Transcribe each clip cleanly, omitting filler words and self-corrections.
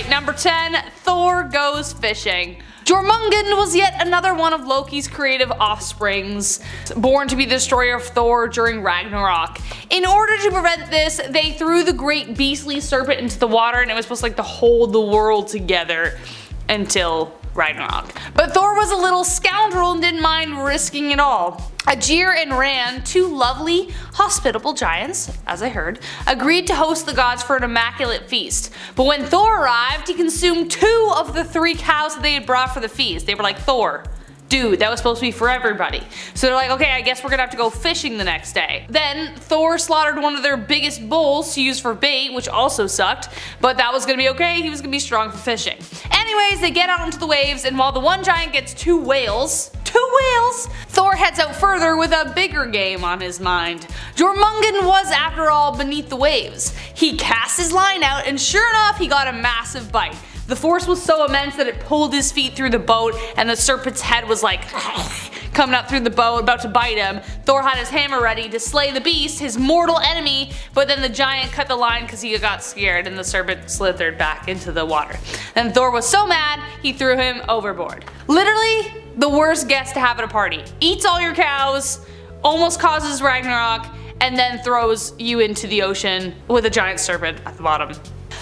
Alright, number 10, Thor goes fishing. Jormungand was yet another one of Loki's creative offsprings, born to be the destroyer of Thor during Ragnarok. In order to prevent this, they threw the great beastly serpent into the water, and it was supposed to like to hold the world together until Ragnarok. But Thor was a little scoundrel and didn't mind risking it all. Aegir and Ran, two lovely, hospitable giants, as I heard, agreed to host the gods for an immaculate feast. But when Thor arrived, he consumed 2 of the 3 cows that they had brought for the feast. They were like, Thor, dude, that was supposed to be for everybody. So they're like, okay, I guess we're gonna have to go fishing the next day. Then Thor slaughtered one of their biggest bulls to use for bait, which also sucked, but that was gonna be okay, he was gonna be strong for fishing. Anyways, they get out into the waves, and while the one giant gets 2 whales, Thor heads out further with a bigger game on his mind. Jormungand was, after all, beneath the waves. He cast his line out, and sure enough, he got a massive bite. The force was so immense that it pulled his feet through the boat, and the serpent's head was like coming up through the boat, about to bite him. Thor had his hammer ready to slay the beast, his mortal enemy, but then the giant cut the line because he got scared and the serpent slithered back into the water. Then Thor was so mad, he threw him overboard. Literally, the worst guest to have at a party. Eats all your cows, almost causes Ragnarok, and then throws you into the ocean with a giant serpent at the bottom.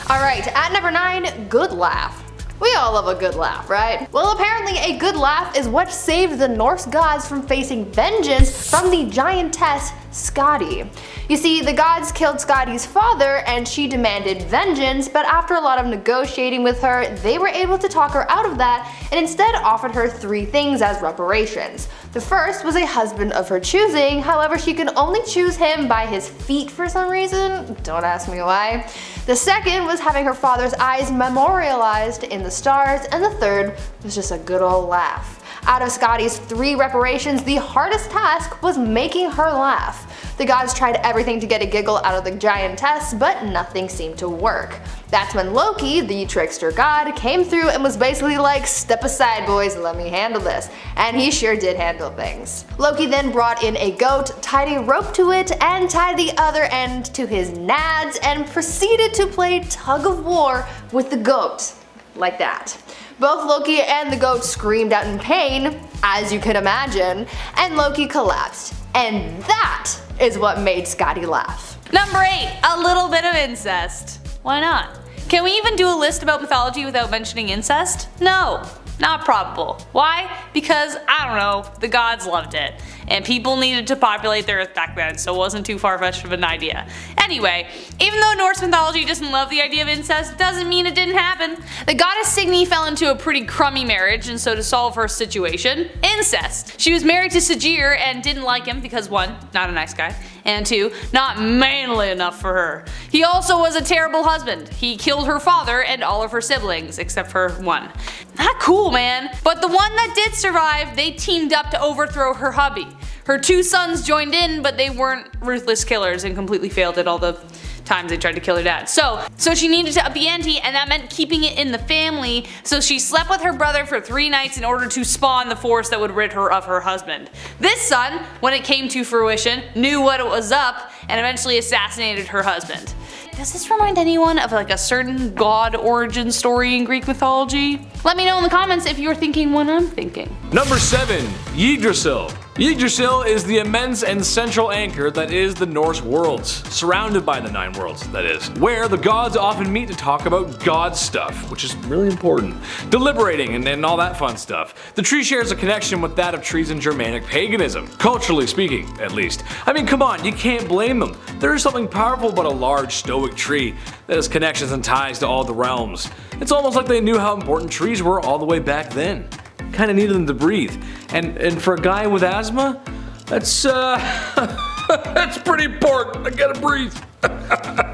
Alright, at number 9, good laugh. We all love a good laugh, right? Well, apparently a good laugh is what saved the Norse gods from facing vengeance from the giantess Skadi. You see, the gods killed Skadi's father and she demanded vengeance, but after a lot of negotiating with her, they were able to talk her out of that and instead offered her 3 things as reparations. The first was a husband of her choosing, however she could only choose him by his feet for some reason, don't ask me why. The second was having her father's eyes memorialized in the stars, and the third was just a good old laugh. Out of Skadi's 3 reparations, the hardest task was making her laugh. The gods tried everything to get a giggle out of the giantess, but nothing seemed to work. That's when Loki, the trickster god, came through and was basically like, step aside boys, let me handle this. And he sure did handle things. Loki then brought in a goat, tied a rope to it, and tied the other end to his nads, and proceeded to play tug of war with the goat. Like that. Both Loki and the goat screamed out in pain, as you could imagine, and Loki collapsed. And that is what made Skadi laugh. Number 8, a little bit of incest. Why not? Can we even do a list about mythology without mentioning incest? No, not probable. Why? Because, I don't know, the gods loved it. And people needed to populate the earth back then, so it wasn't too far-fetched of an idea. Anyway, even though Norse mythology doesn't love the idea of incest, doesn't mean it didn't happen. The goddess Signy fell into a pretty crummy marriage, and so to solve her situation, incest. She was married to Aegir and didn't like him because 1, not a nice guy, and 2, not manly enough for her. He also was a terrible husband. He killed her father and all of her siblings, except for 1. Not cool, man. But the one that did survive, they teamed up to overthrow her hubby. Her 2 sons joined in, but they weren't ruthless killers and completely failed at all the times they tried to kill her dad. So she needed to up the ante, and that meant keeping it in the family, so she slept with her brother for 3 nights in order to spawn the force that would rid her of her husband. This son, when it came to fruition, knew what it was up and eventually assassinated her husband. Does this remind anyone of like a certain god origin story in Greek mythology? Let me know in the comments if you're thinking what I'm thinking. Number 7, Yggdrasil. Yggdrasil is the immense and central anchor that is the Norse worlds, surrounded by the 9 worlds, that is, where the gods often meet to talk about god stuff, which is really important, deliberating and all that fun stuff. The tree shares a connection with that of trees in Germanic paganism, culturally speaking, at least. I mean, come on, you can't blame them. There is something powerful about a large stoic tree that has connections and ties to all the realms. It's almost like they knew how important trees were all the way back then. Kinda needed them to breathe. And for a guy with asthma, that's that's pretty important. I gotta breathe.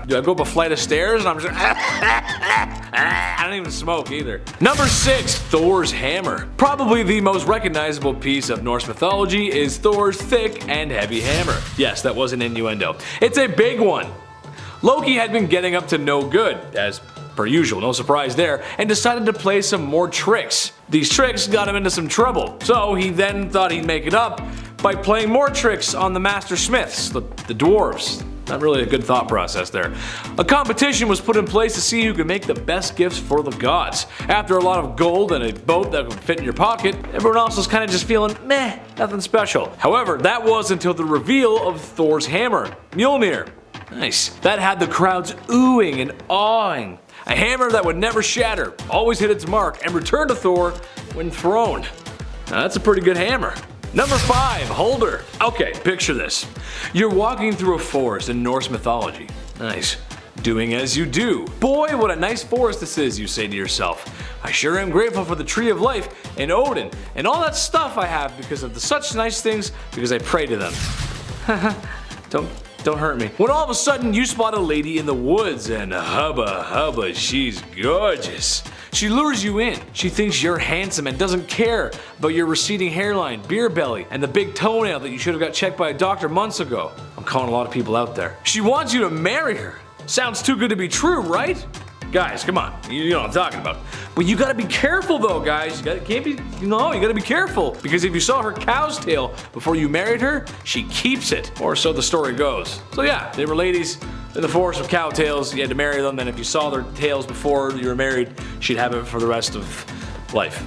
Do I go up a flight of stairs and I'm just I don't even smoke either. Number 6, Thor's hammer. Probably the most recognizable piece of Norse mythology is Thor's thick and heavy hammer. Yes, that was an innuendo. It's a big one. Loki had been getting up to no good, as per usual, no surprise there, and decided to play some more tricks. These tricks got him into some trouble, so he then thought he'd make it up by playing more tricks on the master smiths, the dwarves. Not really a good thought process there. A competition was put in place to see who could make the best gifts for the gods. After a lot of gold and a boat that would fit in your pocket, everyone else was kind of just feeling meh, nothing special. However, that was until the reveal of Thor's hammer, Mjolnir. Nice. That had the crowds oohing and awing. A hammer that would never shatter, always hit its mark, and return to Thor when thrown. Now that's a pretty good hammer. Number 5, Hulder. Okay, picture this. You're walking through a forest in Norse mythology. Nice. Doing as you do. Boy, what a nice forest this is, you say to yourself. I sure am grateful for the tree of life and Odin and all that stuff I have because of the such nice things because I pray to them. Don't hurt me. When all of a sudden you spot a lady in the woods and hubba, she's gorgeous. She lures you in. She thinks you're handsome and doesn't care about your receding hairline, beer belly, and the big toenail that you should have got checked by a doctor months ago. I'm calling a lot of people out there. She wants you to marry her. Sounds too good to be true, right? Guys, come on, you know what I'm talking about. But you gotta be careful though, guys. You gotta be careful. Because if you saw her cow's tail before you married her, she keeps it. Or so the story goes. So yeah, they were ladies in the forest with cow tails. You had to marry them, and if you saw their tails before you were married, she'd have it for the rest of life.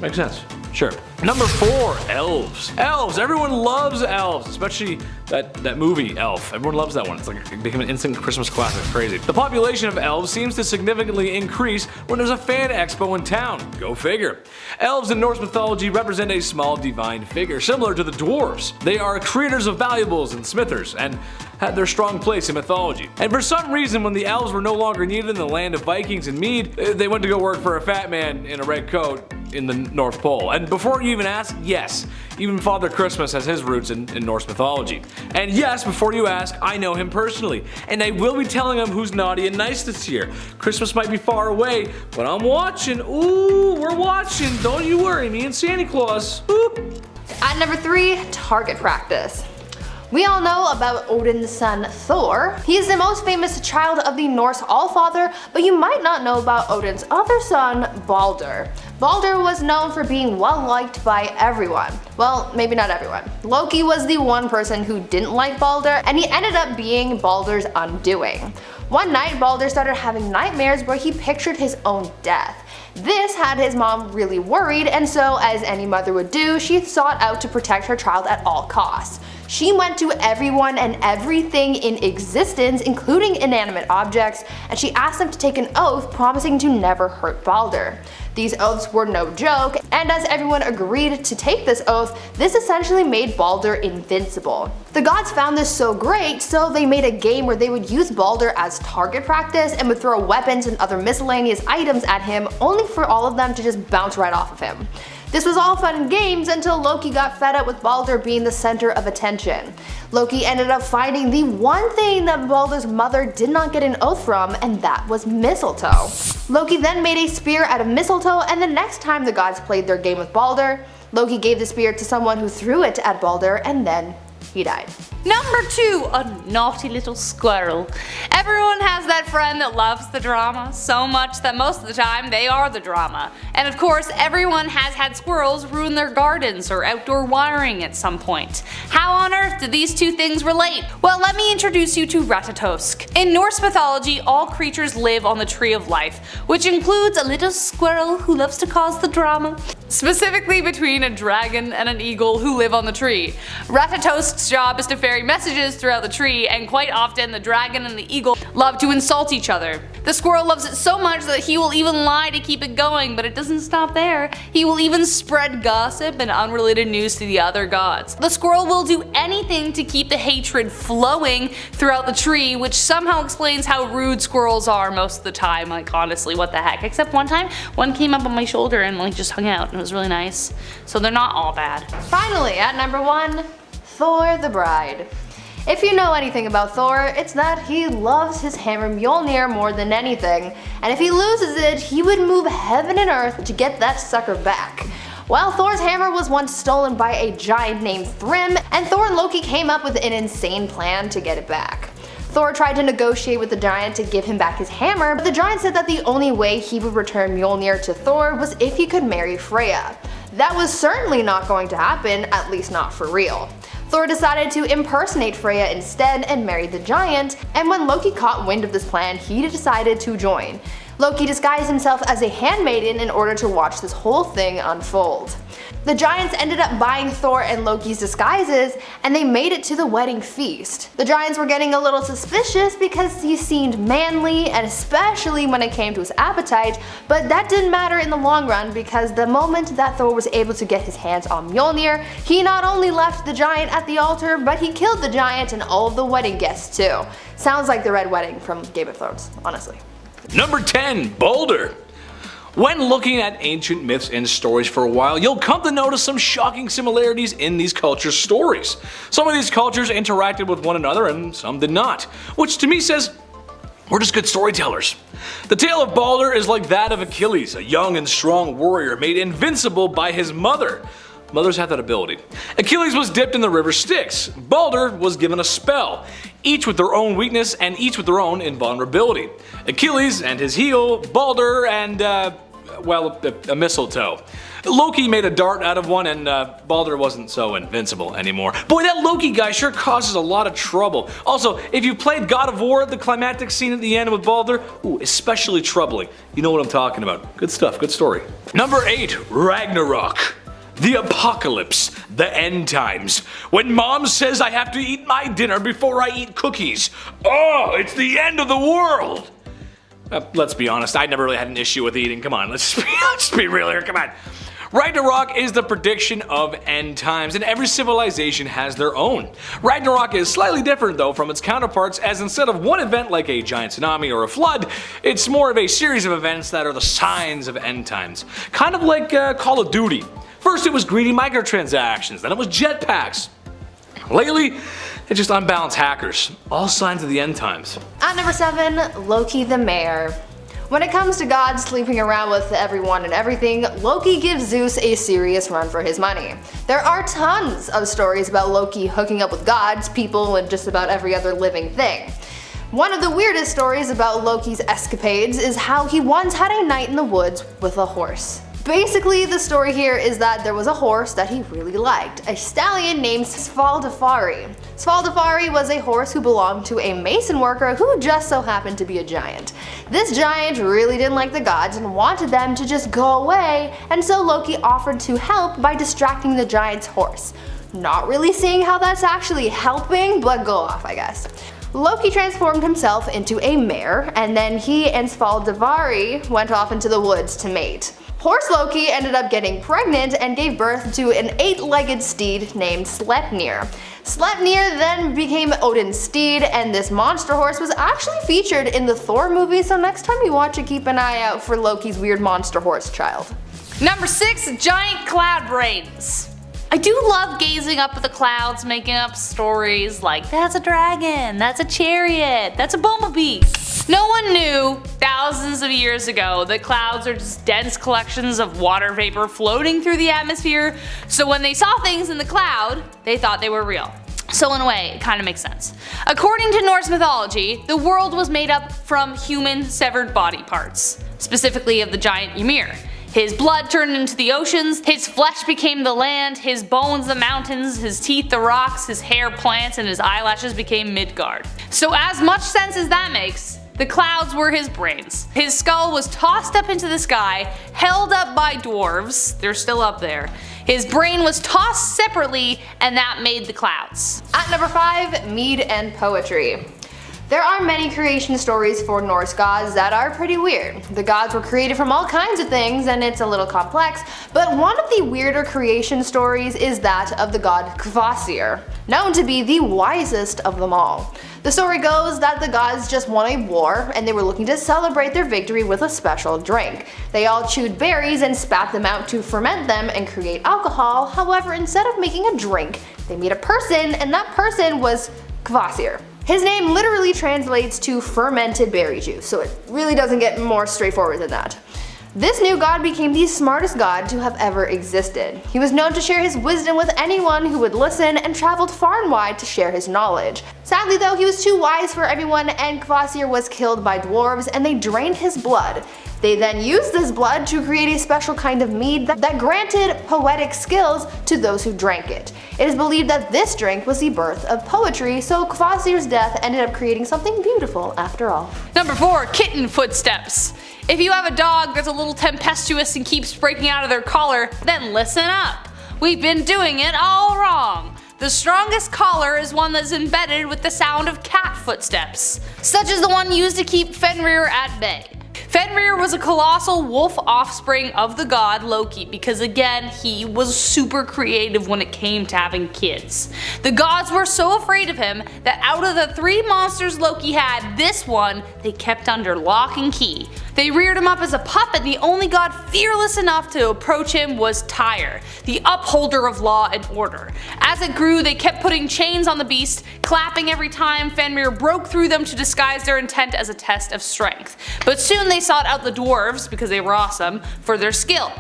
Makes sense. Sure. Number 4, elves. Elves. Everyone loves elves, especially that movie Elf. Everyone loves that one. It's like it became an instant Christmas classic. It's crazy. The population of elves seems to significantly increase when there's a fan expo in town. Go figure. Elves in Norse mythology represent a small divine figure, similar to the dwarves. They are creators of valuables and smithers, and had their strong place in mythology. And for some reason, when the elves were no longer needed in the land of Vikings and Mead, they went to go work for a fat man in a red coat in the North Pole. And before you even ask, yes, even Father Christmas has his roots in Norse mythology. And yes, before you ask, I know him personally, and I will be telling him who's naughty and nice this year. Christmas might be far away, but I'm watching. Ooh, we're watching. Don't you worry, me and Santa Claus. Ooh. At number 3, target practice. We all know about Odin's son Thor. He is the most famous child of the Norse Allfather, but you might not know about Odin's other son, Balder. Balder was known for being well liked by everyone. Well, maybe not everyone. Loki was the one person who didn't like Balder, and he ended up being Balder's undoing. One night, Balder started having nightmares where he pictured his own death. This had his mom really worried, and so, as any mother would do, she sought out to protect her child at all costs. She went to everyone and everything in existence, including inanimate objects, and she asked them to take an oath promising to never hurt Balder. These oaths were no joke, and as everyone agreed to take this oath, this essentially made Balder invincible. The gods found this so great, so they made a game where they would use Balder as target practice and would throw weapons and other miscellaneous items at him, only for all of them to just bounce right off of him. This was all fun and games until Loki got fed up with Balder being the center of attention. Loki ended up finding the one thing that Balder's mother did not get an oath from, and that was mistletoe. Loki then made a spear out of mistletoe, and the next time the gods played their game with Balder, Loki gave the spear to someone who threw it at Balder, and then he died. Number 2, a naughty little squirrel. Everyone has that friend that loves the drama so much that most of the time they are the drama. And of course, everyone has had squirrels ruin their gardens or outdoor wiring at some point. How on earth did these two things relate? Well, let me introduce you to Ratatosk. In Norse mythology, all creatures live on the Tree of Life, which includes a little squirrel who loves to cause the drama. Specifically between a dragon and an eagle who live on the tree. Ratatosk's job is to ferry messages throughout the tree, and quite often the dragon and the eagle love to insult each other. The squirrel loves it so much that he will even lie to keep it going, but it doesn't stop there. He will even spread gossip and unrelated news to the other gods. The squirrel will do anything to keep the hatred flowing throughout the tree, which somehow explains how rude squirrels are most of the time. Like, honestly, what the heck. Except one time, one came up on my shoulder and like just hung out, and it was really nice. So they're not all bad. Finally, at number 1, Thor the Bride. If you know anything about Thor, it's that he loves his hammer Mjolnir more than anything, and if he loses it, he would move heaven and earth to get that sucker back. Well, Thor's hammer was once stolen by a giant named Thrym, and Thor and Loki came up with an insane plan to get it back. Thor tried to negotiate with the giant to give him back his hammer, but the giant said that the only way he would return Mjolnir to Thor was if he could marry Freya. That was certainly not going to happen, at least not for real. Thor decided to impersonate Freya instead and marry the giant, and when Loki caught wind of this plan, he decided to join. Loki disguised himself as a handmaiden in order to watch this whole thing unfold. The giants ended up buying Thor and Loki's disguises, and they made it to the wedding feast. The giants were getting a little suspicious because he seemed manly, and especially when it came to his appetite, but that didn't matter in the long run because the moment that Thor was able to get his hands on Mjolnir, he not only left the giant at the altar, but he killed the giant and all of the wedding guests too. Sounds like the Red Wedding from Game of Thrones, honestly. Number 10. Balder. When looking at ancient myths and stories for a while, you'll come to notice some shocking similarities in these cultures' stories. Some of these cultures interacted with one another and some did not, which to me says we're just good storytellers. The tale of Balder is like that of Achilles, a young and strong warrior made invincible by his mother. Mothers have that ability. Achilles was dipped in the river Styx. Balder was given a spell, each with their own weakness and each with their own invulnerability. Achilles and his heel, Balder and, a mistletoe. Loki made a dart out of one and Balder wasn't so invincible anymore. Boy, that Loki guy sure causes a lot of trouble. Also, if you played God of War, the climactic scene at the end with Balder, especially troubling. You know what I'm talking about. Good stuff, good story. Number 8. Ragnarok. The apocalypse, the end times. When mom says I have to eat my dinner before I eat cookies. Oh, it's the end of the world. Let's be honest, I never really had an issue with eating. Come on, let's be real here, come on. Ragnarok is the prediction of end times, and every civilization has their own. Ragnarok is slightly different though from its counterparts, as instead of one event like a giant tsunami or a flood, it's more of a series of events that are the signs of end times. Kind of like Call of Duty. First it was greedy microtransactions, then it was jetpacks. Lately, it's just unbalanced hackers. All signs of the end times. At number 7, Loki the Mayor. When it comes to gods sleeping around with everyone and everything, Loki gives Zeus a serious run for his money. There are tons of stories about Loki hooking up with gods, people, and just about every other living thing. One of the weirdest stories about Loki's escapades is how he once had a night in the woods with a horse. Basically, the story here is that there was a horse that he really liked, a stallion named Svaldafari. Svaldafari was a horse who belonged to a mason worker who just so happened to be a giant. This giant really didn't like the gods and wanted them to just go away, and so Loki offered to help by distracting the giant's horse. Not really seeing how that's actually helping, but go off, I guess. Loki transformed himself into a mare, and then he and Svaldafari went off into the woods to mate. Horse Loki ended up getting pregnant and gave birth to an 8-legged steed named Sleipnir. Sleipnir then became Odin's steed, and this monster horse was actually featured in the Thor movie, so next time you watch it, keep an eye out for Loki's weird monster horse child. Number 6. Giant cloud brains. I do love gazing up at the clouds, making up stories like, that's a dragon, that's a chariot, that's a bumblebee. No one knew thousands of years ago that clouds are just dense collections of water vapor floating through the atmosphere, so when they saw things in the cloud, they thought they were real. So in a way, it kind of makes sense. According to Norse mythology, the world was made up from human severed body parts, specifically of the giant Ymir. His blood turned into the oceans, his flesh became the land, his bones the mountains, his teeth the rocks, his hair plants, and his eyelashes became Midgard. So as much sense as that makes, the clouds were his brains. His skull was tossed up into the sky, held up by dwarves, they're still up there. His brain was tossed separately, and that made the clouds. At number 5, Mead and Poetry. There are many creation stories for Norse gods that are pretty weird. The gods were created from all kinds of things and it's a little complex, but one of the weirder creation stories is that of the god Kvasir, known to be the wisest of them all. The story goes that the gods just won a war and they were looking to celebrate their victory with a special drink. They all chewed berries and spat them out to ferment them and create alcohol. However, instead of making a drink, they made a person, and that person was Kvasir. His name literally translates to fermented berry juice, so it really doesn't get more straightforward than that. This new god became the smartest god to have ever existed. He was known to share his wisdom with anyone who would listen and traveled far and wide to share his knowledge. Sadly though, he was too wise for everyone and Kvasir was killed by dwarves and they drained his blood. They then used this blood to create a special kind of mead that granted poetic skills to those who drank it. It is believed that this drink was the birth of poetry, so Kvasir's death ended up creating something beautiful after all. Number 4. Kitten footsteps. If you have a dog that's a little tempestuous and keeps breaking out of their collar, then listen up. We've been doing it all wrong. The strongest collar is one that's embedded with the sound of cat footsteps, such as the one used to keep Fenrir at bay. Fenrir was a colossal wolf offspring of the god Loki because again, he was super creative when it came to having kids. The gods were so afraid of him that out of the 3 monsters Loki had, this one they kept under lock and key. They reared him up as a pup and the only god fearless enough to approach him was Tyr, the upholder of law and order. As it grew, they kept putting chains on the beast, clapping every time Fenrir broke through them to disguise their intent as a test of strength. But soon they sought out the dwarves, because they were awesome, for their skill.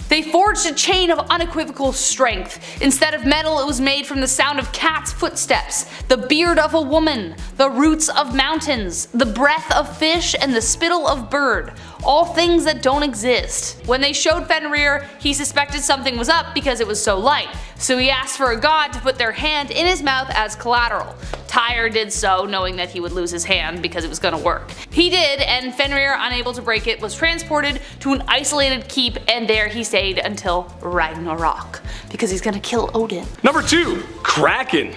They forged a chain of unequivocal strength. Instead of metal, it was made from the sound of cats' footsteps, the beard of a woman, the roots of mountains, the breath of fish, and the spittle of bird. All things that don't exist. When they showed Fenrir, he suspected something was up because it was so light, so he asked for a god to put their hand in his mouth as collateral. Tyr did so, knowing that he would lose his hand because it was gonna work. He did, and Fenrir, unable to break it, was transported to an isolated keep, and there he stayed until Ragnarok, because he's gonna kill Odin. Number 2. Kraken.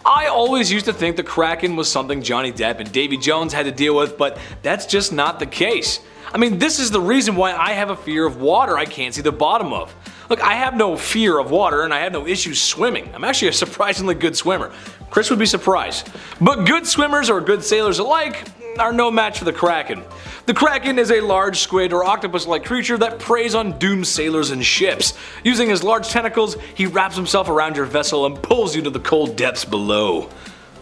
I always used to think the Kraken was something Johnny Depp and Davy Jones had to deal with, but that's just not the case. I mean, this is the reason why I have a fear of water I can't see the bottom of. Look, I have no fear of water and I have no issues swimming. I'm actually a surprisingly good swimmer. Chris would be surprised. But good swimmers or good sailors alike are no match for the Kraken. The Kraken is a large squid or octopus-like creature that preys on doomed sailors and ships. Using his large tentacles, he wraps himself around your vessel and pulls you to the cold depths below.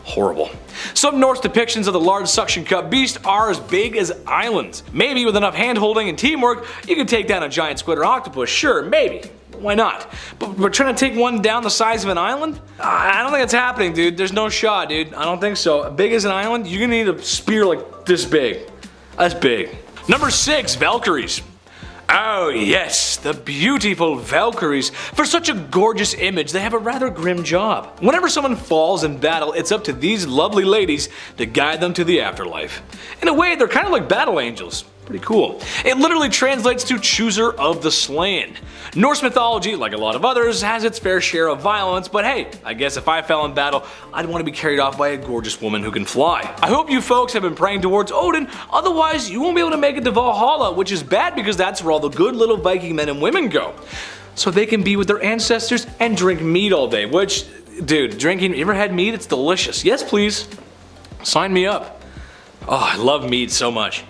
Horrible. Some Norse depictions of the large suction cup beast are as big as islands. Maybe with enough hand-holding and teamwork, you could take down a giant squid or octopus, sure, maybe. Why not? But we're trying to take one down the size of an island? I don't think it's happening, dude. There's no shot, dude. I don't think so. Big as an island? You're gonna need a spear like this big. That's big. Number 6, Valkyries. Oh yes, the beautiful Valkyries. For such a gorgeous image, they have a rather grim job. Whenever someone falls in battle, it's up to these lovely ladies to guide them to the afterlife. In a way, they're kind of like battle angels. Pretty cool. It literally translates to chooser of the slain. Norse mythology, like a lot of others, has its fair share of violence, but hey, I guess if I fell in battle, I'd want to be carried off by a gorgeous woman who can fly. I hope you folks have been praying towards Odin, otherwise you won't be able to make it to Valhalla, which is bad because that's where all the good little Viking men and women go. So they can be with their ancestors and drink mead all day, which, dude, drinking, you ever had mead? It's delicious. Yes, please. Sign me up. Oh, I love mead so much.